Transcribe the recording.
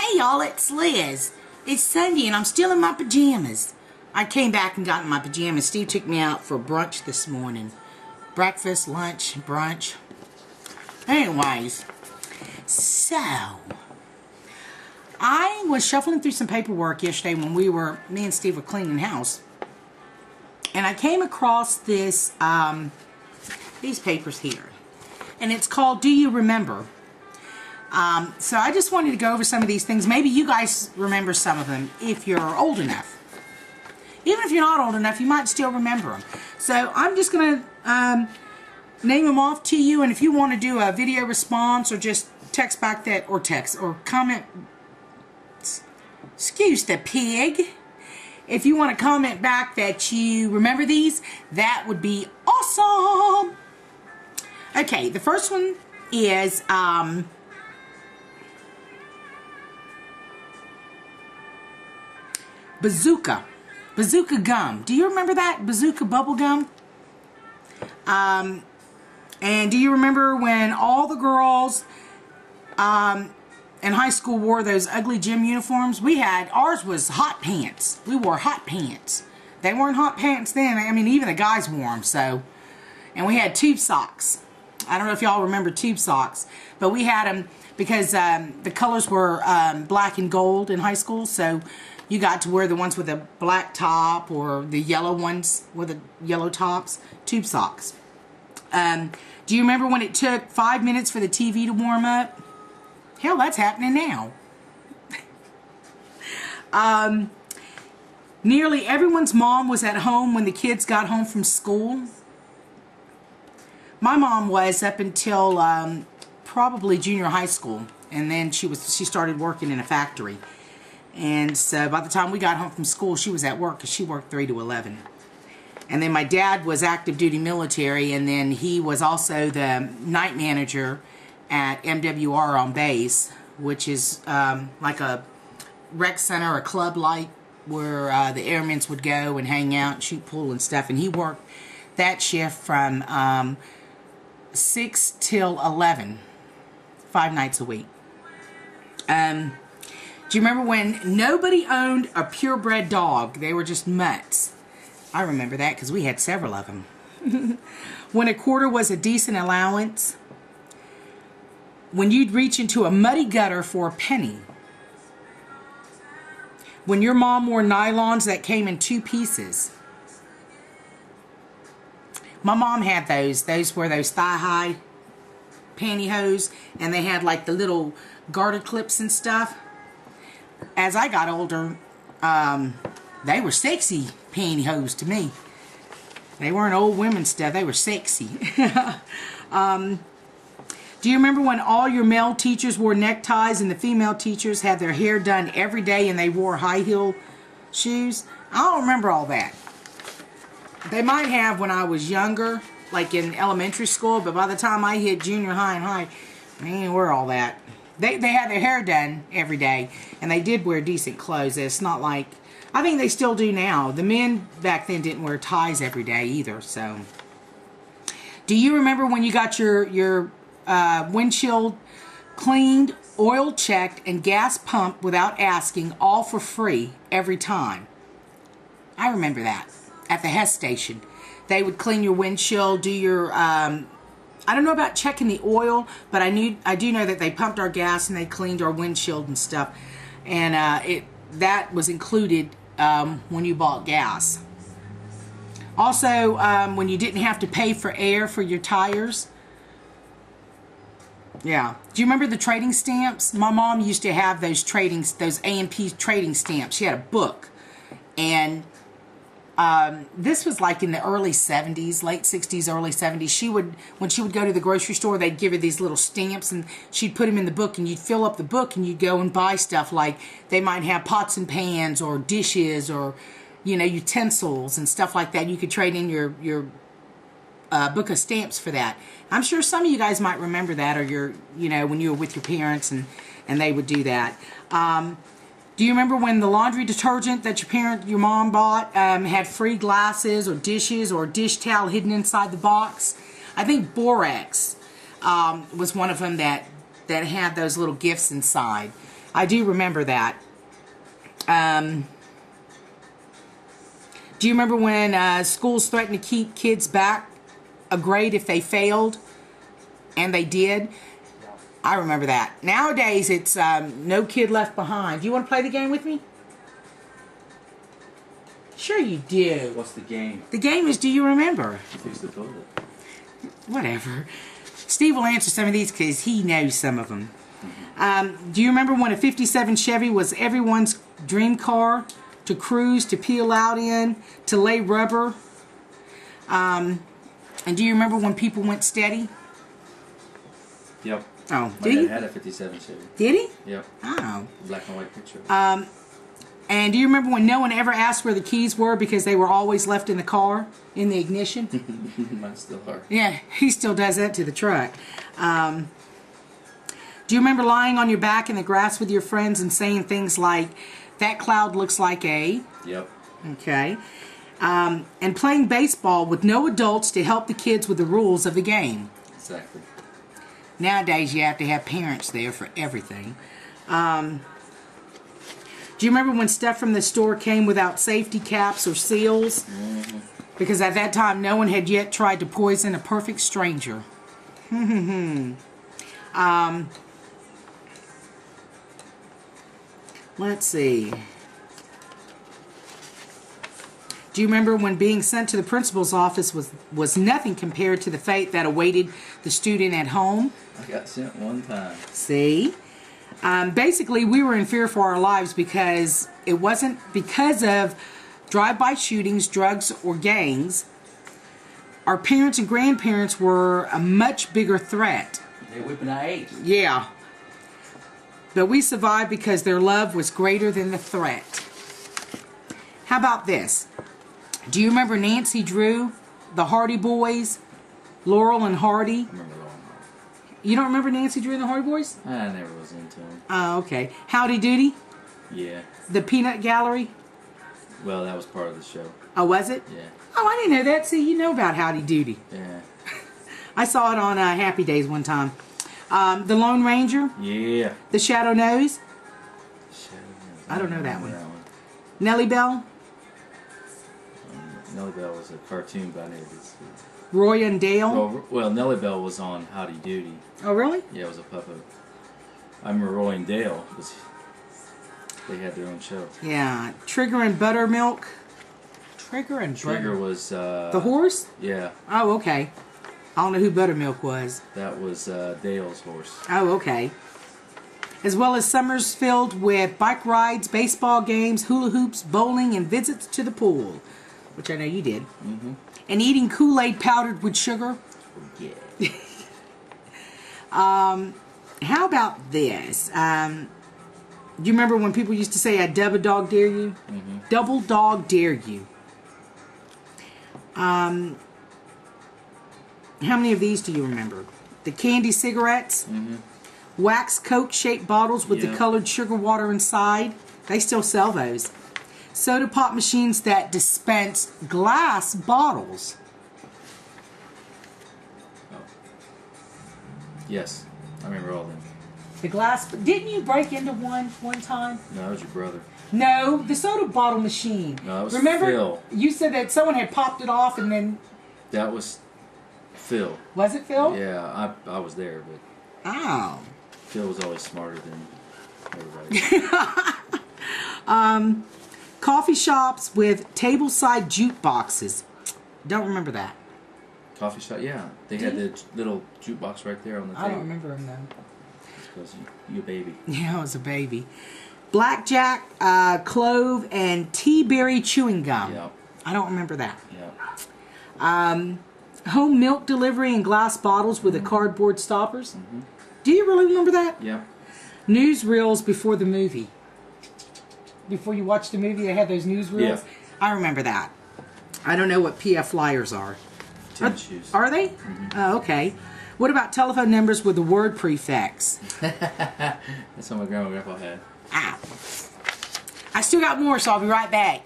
Hey y'all, it's Liz. It's Sunday and I'm still in my pajamas. I came back and got in my pajamas. Steve took me out for brunch this morning. Breakfast, lunch, brunch. Anyways, so I was shuffling through some paperwork yesterday when me and Steve were cleaning house. And I came across this, these papers here. And it's called Do You Remember? So I just wanted to go over some of these things. Maybe you guys remember some of them if you're old enough. Even if you're not old enough, you might still remember them. So I'm just going to name them off to you. And if you want to do a video response or just text back that, or text, or comment, excuse the pig. If you want to comment back that you remember these, that would be awesome. Okay, the first one is Bazooka gum. Do you remember that? Bazooka bubble gum? And do you remember when all the girls in high school wore those ugly gym uniforms? Ours was hot pants. We wore hot pants. They weren't hot pants then. I mean, even the guys wore them. So, and we had tube socks. I don't know if y'all remember tube socks, but we had them because the colors were black and gold in high school. So you got to wear the ones with a black top or the yellow ones with the yellow tops, tube socks. Do you remember when it took 5 minutes for the TV to warm up? Hell, that's happening now. Nearly everyone's mom was at home when the kids got home from school. My mom was up until probably junior high school, and then she started working in a factory. And so by the time we got home from school, she was at work because she worked 3 to 11. And then my dad was active duty military, and then he was also the night manager at MWR on base, which is like a rec center, a club like where the airmen would go and hang out and shoot pool and stuff. And he worked that shift from 6 till 11, 5 nights a week. Do you remember when nobody owned a purebred dog? They were just mutts. I remember that because we had several of them. When a quarter was a decent allowance. When you'd reach into a muddy gutter for a penny. When your mom wore nylons that came in 2 pieces. My mom had those. Those were those thigh-high pantyhose, and they had like the little garter clips and stuff. As I got older, they were sexy pantyhose to me. They weren't old women stuff. They were sexy. Do you remember when all your male teachers wore neckties and the female teachers had their hair done every day and they wore high heel shoes? I don't remember all that. They might have when I was younger, like in elementary school, but by the time I hit junior high and high, they didn't wear all that. They had their hair done every day, and they did wear decent clothes. It's not like, I think they still do now. The men back then didn't wear ties every day either. So, do you remember when you got your windshield cleaned, oil checked, and gas pumped without asking, all for free every time? I remember that at the Hess station. They would clean your windshield, do your I don't know about checking the oil, but I do know that they pumped our gas and they cleaned our windshield and stuff, and that was included when you bought gas. Also, when you didn't have to pay for air for your tires. Yeah. Do you remember the trading stamps? My mom used to have those A&P trading stamps. She had a book, and this was like in the early 70s, late 60s, early 70s. When she would go to the grocery store, they'd give her these little stamps, and she'd put them in the book, and you'd fill up the book, and you'd go and buy stuff like they might have pots and pans or dishes or, you know, utensils and stuff like that. You could trade in your book of stamps for that. I'm sure some of you guys might remember that, or when you were with your parents and they would do that. Do you remember when the laundry detergent that your mom bought had free glasses or dishes or dish towel hidden inside the box? I think Borax was one of them that had those little gifts inside. I do remember that. Do you remember when schools threatened to keep kids back a grade if they failed? And they did. I remember that. Nowadays, it's no kid left behind. Do you want to play the game with me? Sure you do. What's the game? The game is, do you remember? Fix the toilet. Whatever. Steve will answer some of these because he knows some of them. Do you remember when a 57 Chevy was everyone's dream car to cruise, to peel out in, to lay rubber? And do you remember when people went steady? Yep. Oh, My dad had a 57 Chevy. Did he? Yep. Oh. Black and white picture. And do you remember when no one ever asked where the keys were because they were always left in the car, in the ignition? Mine still are. Yeah, he still does that to the truck. Do you remember lying on your back in the grass with your friends and saying things like, that cloud looks like a... Yep. Okay. And playing baseball with no adults to help the kids with the rules of the game. Exactly. Nowadays, you have to have parents there for everything. Do you remember when stuff from the store came without safety caps or seals? Mm-hmm. Because at that time, no one had yet tried to poison a perfect stranger. Let's see. Do you remember when being sent to the principal's office was nothing compared to the fate that awaited the student at home? I got sent one time. See? Basically, we were in fear for our lives because it wasn't because of drive-by shootings, drugs, or gangs. Our parents and grandparents were a much bigger threat. They're whipping our age. Yeah. But we survived because their love was greater than the threat. How about this? Do you remember Nancy Drew, the Hardy Boys, Laurel and Hardy? I remember Laurel. You don't remember Nancy Drew and the Hardy Boys? I never was into them. Oh, okay. Howdy Doody? Yeah. The Peanut Gallery? Well, that was part of the show. Oh, was it? Yeah. Oh, I didn't know that. See, you know about Howdy Doody. Yeah. I saw it on Happy Days one time. The Lone Ranger? Yeah. The Shadow Nose? I don't know that one. Nellie Bell? Nellie Bell was a cartoon, but I never did see it. Roy and Dale? Well, Nellie Bell was on Howdy Doody. Oh, really? Yeah, it was a puppet. I remember Roy and Dale. They had their own show. Yeah. Trigger and Buttermilk? Trigger was... the horse? Yeah. Oh, okay. I don't know who Buttermilk was. That was Dale's horse. Oh, okay. As well as summers filled with bike rides, baseball games, hula hoops, bowling, and visits to the pool. Which I know you did. Mm-hmm. And eating Kool-Aid powdered with sugar. Yeah. How about this? Do you remember when people used to say, I double dog dare you? Mm-hmm. Double dog dare you. How many of these do you remember? The candy cigarettes, Mm-hmm. wax Coke shaped bottles with the colored sugar water inside. They still sell those. Soda pop machines that dispense glass bottles. Oh. Yes, I remember all of them. The glass. Didn't you break into one time? No, that was your brother. No, the soda bottle machine. No, that was Remember, Phil. You said that someone had popped it off and then... That was Phil. Was it Phil? Yeah, I was there, but Oh. Phil was always smarter than everybody. Coffee shops with table-side jukeboxes. Don't remember that. Coffee shop, yeah. They had the little jukebox right there on the table. I don't remember them though. Because you a baby. Yeah, I was a baby. Blackjack, clove, and tea berry chewing gum. Yeah. I don't remember that. Yeah. Home milk delivery in glass bottles with the cardboard stoppers. Mm-hmm. Do you really remember that? Yeah. Newsreels before the movie. Before you watch the movie, they had those newsreels. Yeah. I remember that. I don't know what PF flyers are. Tennis shoes. Are they? Mm-hmm. Oh, okay. What about telephone numbers with the word prefix? That's what my grandma and grandpa had. Ah. I still got more, so I'll be right back.